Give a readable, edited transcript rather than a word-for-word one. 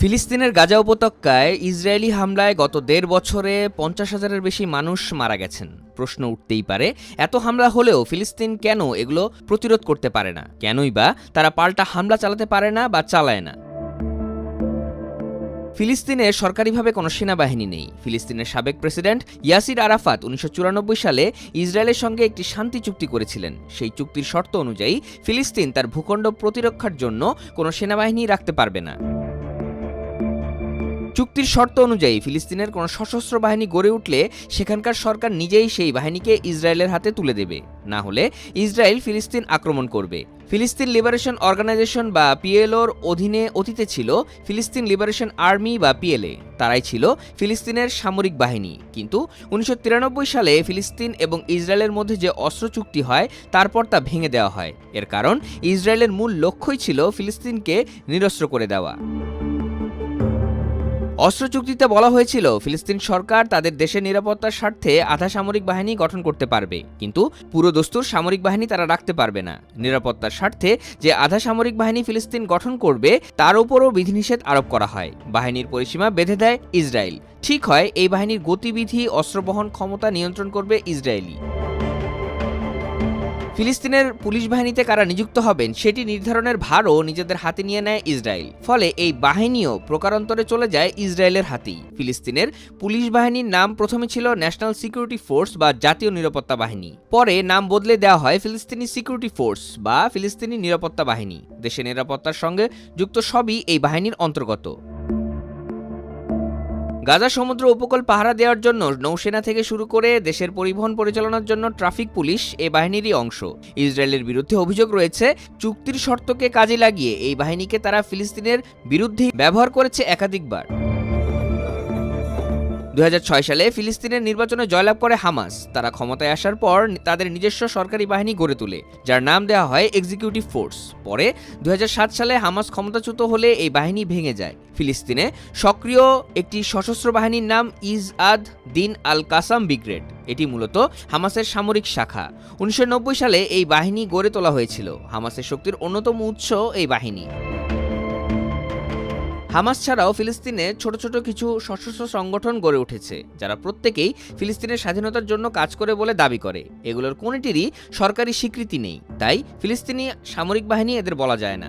ফিলিস্তিনের গাজা উপত্যকায় ইসরায়েলি হামলায় গত ১.৫ বছরে ৫০,০০০-এর বেশি মানুষ মারা গেছেন। প্রশ্ন উঠতেই পারে, এত হামলা হলেও ফিলিস্তিন কেন এগুলো প্রতিরোধ করতে পারে না? কেনই বা তারা পাল্টা হামলা চালাতে পারে না বা চালায় না? ফিলিস্তিনে সরকারিভাবে কোনো সেনাবাহিনী নেই। ফিলিস্তিনের সাবেক প্রেসিডেন্ট ইয়াসির আরাফাত ১৯৯৪ সালে ইসরায়েলের সঙ্গে একটি শান্তি চুক্তি করেছিলেন। সেই চুক্তির শর্ত অনুযায়ী ফিলিস্তিন তার ভূখণ্ড প্রতিরক্ষার জন্য কোনো সেনাবাহিনী রাখতে পারবে না। চুক্তির শর্ত অনুযায়ী ফিলিস্তিনের কোনো সশস্ত্র বাহিনী গড়ে উঠলে সেখানকার সরকার নিজেই সেই বাহিনীকে ইসরায়েলের হাতে তুলে দেবে, না হলে ইসরায়েল ফিলিস্তিন আক্রমণ করবে। ফিলিস্তিন লিবারেশন অর্গানাইজেশন বা পিএলওর অধীনে অতীতে ছিল ফিলিস্তিন লিবারেশন আর্মি বা পিএলএ। তারাই ছিল ফিলিস্তিনের সামরিক বাহিনী। কিন্তু ১৯৯৩ সালে ফিলিস্তিন এবং ইসরায়েলের মধ্যে যে অস্ত্র চুক্তি হয় তারপর তা ভেঙে দেওয়া হয়। এর কারণ ইসরায়েলের মূল লক্ষ্যই ছিল ফিলিস্তিনকে নিরস্ত্র করে দেওয়া। অস্ত্র চুক্তিতে বলা হয়েছিল ফিলিস্তিন সরকার তাদের দেশের নিরাপত্তার স্বার্থে আধা সামরিক বাহিনী গঠন করতে পারবে, কিন্তু পুরো দস্তুর সামরিক বাহিনী তারা রাখতে পারবে না। নিরাপত্তার স্বার্থে যে আধা সামরিক বাহিনী ফিলিস্তিন গঠন করবে তার উপরও বিধিনিষেধ আরোপ করা হয়। বাহিনীর পরিসীমা বেঁধে দেয় ইসরায়েল। ঠিক হয়, এই বাহিনীর গতিবিধি, অস্ত্র বহন ক্ষমতা নিয়ন্ত্রণ করবে ইসরায়েলি। ফিলিস্তিনের পুলিশ বাহিনীতে কারা নিযুক্ত হবেন সেটি নির্ধারণের ভারও নিজেদের হাতে নিয়ে নেয় ইসরায়েল। ফলে এই বাহিনীও প্রকারান্তরে চলে যায় ইসরায়েলের হাতেই। ফিলিস্তিনের পুলিশ বাহিনীর নাম প্রথমে ছিল ন্যাশনাল সিকিউরিটি ফোর্স বা জাতীয় নিরাপত্তা বাহিনী। পরে নাম বদলে দেওয়া হয় ফিলিস্তিনি সিকিউরিটি ফোর্স বা ফিলিস্তিনি নিরাপত্তা বাহিনী। দেশের নিরাপত্তার সঙ্গে যুক্ত সবই এই বাহিনীর অন্তর্গত। গাজা সমুদ্র উপকূল পাহারা দেওয়ার জন্য নৌসেনা থেকে শুরু করে দেশের পরিবহন পরিচালনার জন্য ট্রাফিক পুলিশ এই বাহিনীরই অংশ। ইসরায়েলের বিরুদ্ধে অভিযোগ রয়েছে, চুক্তির শর্তকে কাজে লাগিয়ে এই বাহিনীকে তারা ফিলিস্তিনের বিরুদ্ধে ব্যবহার করেছে একাধিকবার। ২০০৬ সালে ফিলিস্তিনের নির্বাচনে জয়লাভ করে হামাস। তারা ক্ষমতায় আসার পর তাদের নিজস্ব সরকারি বাহিনী গড়ে তোলে, যার নাম দেওয়া হয় এক্সিকিউটিভ ফোর্স। পরে ২০০৭ সালে হামাস ক্ষমতাচ্যুত হলে এই বাহিনী ভেঙে যায়। ফিলিস্তিনে সক্রিয় একটি সশস্ত্র বাহিনীর নাম ইজআদ দিন আল কাসাম ব্রিগেড। এটি মূলত হামাসের সামরিক শাখা। ১৯৯০ সালে এই বাহিনী গড়ে তোলা হয়েছিল। হামাসের শক্তির অন্যতম উৎস এই বাহিনী। হামাস ছাড়াও ফিলিস্তিনে ছোট ছোট কিছু সশস্ত্র সংগঠন গড়ে উঠেছে, যারা প্রত্যেকেই ফিলিস্তিনের স্বাধীনতার জন্য কাজ করে বলে দাবি করে। এগুলোর কোনোটিরই সরকারি স্বীকৃতি নেই, তাই ফিলিস্তিনি সামরিক বাহিনী এদের বলা যায় না।